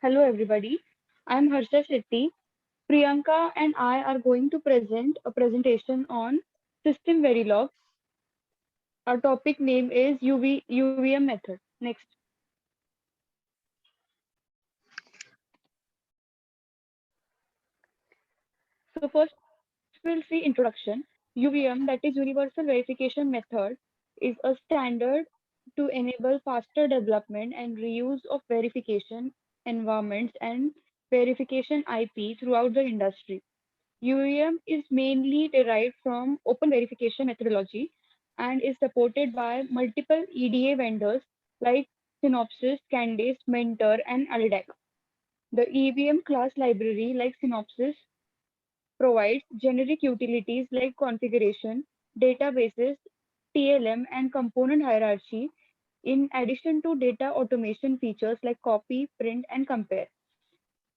Hello, everybody. I'm Harsha Shetty. Priyanka and I are going to present a presentation on System Verilog. Our topic name is UVM method. Next. So first we'll see introduction. UVM, that is Universal Verification Method, is a standard to enable faster development and reuse of verification environments and verification IP throughout the industry. UEM is mainly derived from open verification methodology and is supported by multiple EDA vendors like Synopsys, Candice, Mentor, and Aldac. The EVM class library like Synopsys provides generic utilities like configuration, databases, TLM, and component hierarchy, in addition to data automation features like copy, print, and compare.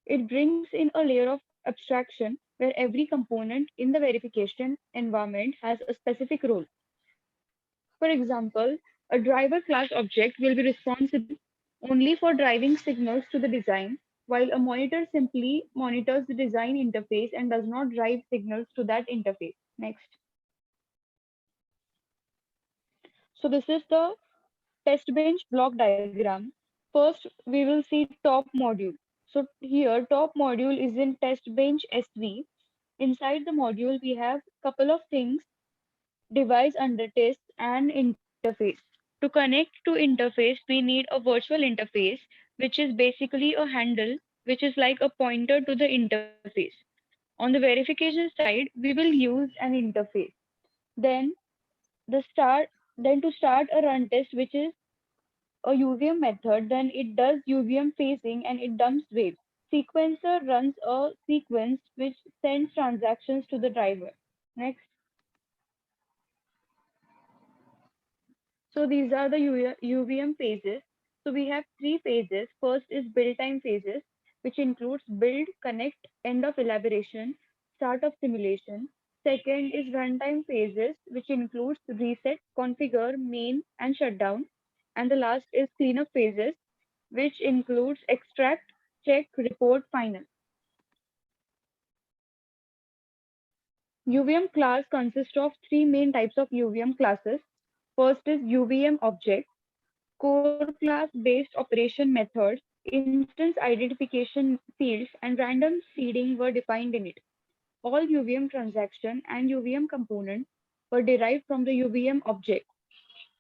It brings in a layer of abstraction where every component in the verification environment has a specific role. For example, a driver class object will be responsible only for driving signals to the design, while a monitor simply monitors the design interface and does not drive signals to that interface. Next. So this is the test bench block diagram. First, we will see top module. So here, top module is in test bench SV. Inside the module, we have couple of things: device under test and interface. To connect to interface, we need a virtual interface, which is basically a handle, which is like a pointer to the interface. On the verification side, we will use an interface. Then then to start a run test, which is a UVM method, then it does UVM phasing and it dumps waves. Sequencer runs a sequence which sends transactions to the driver. Next. So these are the UVM phases. So we have three phases. First is build time phases, which includes build, connect, end of elaboration, start of simulation. Second is runtime phases, which includes reset, configure, main, and shutdown. And the last is cleanup phases, which includes extract, check, report, final. UVM class consists of three main types of UVM classes. First is UVM object, core class based operation methods, instance identification fields, and random seeding were defined in it. All UVM transaction and UVM components were derived from the UVM object.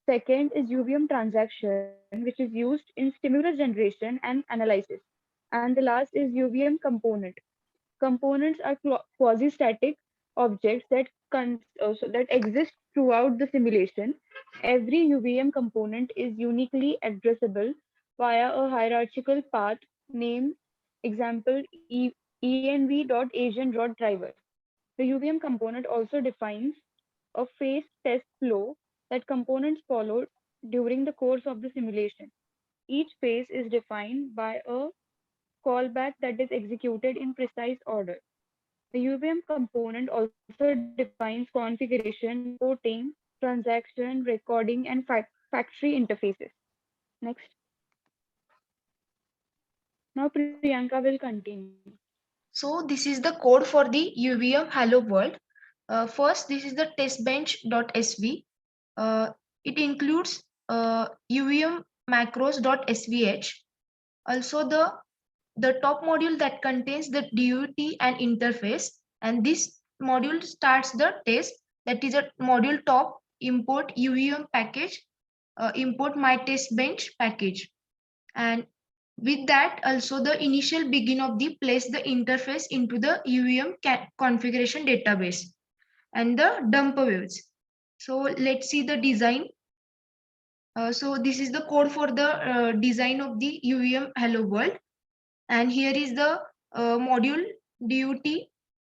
Second is UVM transaction, which is used in stimulus generation and analysis. And the last is UVM component. Components are quasi-static objects that exist throughout the simulation. Every UVM component is uniquely addressable via a hierarchical path named example env.agent.driver. The UVM component also defines a phase test flow that components follow during the course of the simulation. Each phase is defined by a callback that is executed in precise order. The UVM component also defines configuration, reporting, transaction, recording, and factory interfaces. Next. Now Priyanka will continue. So this is the code for the UVM Hello World. First, this is the testbench.sv. It includes UVM macros.svh. Also, the top module that contains the DUT and interface, and this module starts the test. That is a module top import UVM package, import my test bench package, and with that also the initial begin of the place the interface into the UVM configuration database and the dump waves. So let's see the design. So this is the code for the design of the UVM Hello World, and here is the module DUT,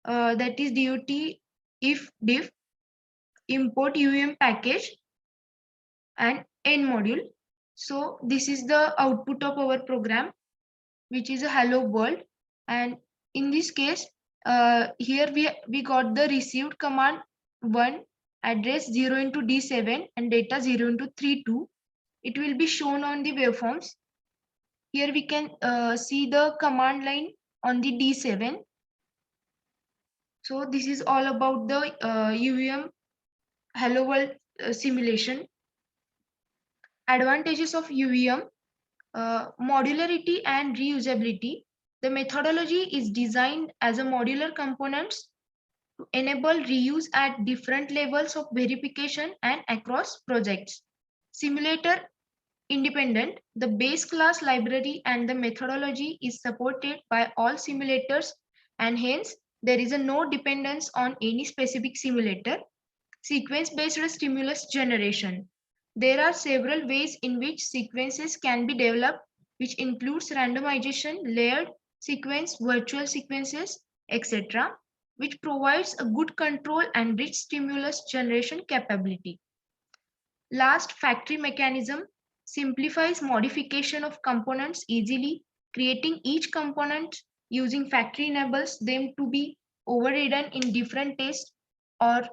that is DUT if diff import UVM package and end module. So this is the output of our program, which is a hello world. And in this case, here we got the received command 1, address 0 into D7 and data 0 into 32. It will be shown on the waveforms. Here we can see the command line on the D7. So this is all about the UVM Hello World simulation. Advantages of UVM, modularity and reusability. The methodology is designed as a modular components to enable reuse at different levels of verification and across projects. Simulator independent, the base class library and the methodology is supported by all simulators, and hence there is a no dependence on any specific simulator. Sequence-based stimulus generation. There are several ways in which sequences can be developed, which includes randomization, layered sequence, virtual sequences, etc., which provides a good control and rich stimulus generation capability. Last, factory mechanism simplifies modification of components easily. Creating each component using factory enables them to be overridden in different tests or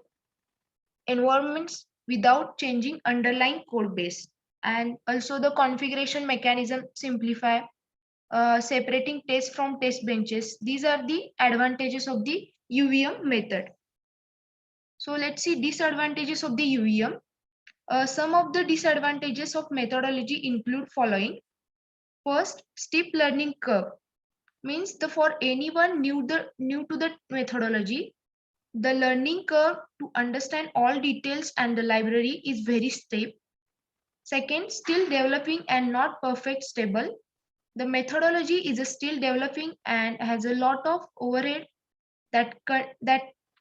environments without changing underlying code base. And also the configuration mechanism simplify separating tests from test benches. These are the advantages of the UVM method. So let's see disadvantages of the UVM. Some of the disadvantages of methodology include following. First, steep learning curve means for anyone new to the methodology, the learning curve to understand all details and the library is very steep. Second, still developing and not perfect stable. The methodology is still developing and has a lot of overhead that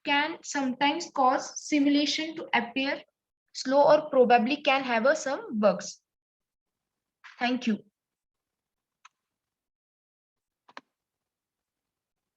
can sometimes cause simulation to appear slow or probably can have some bugs. Thank you.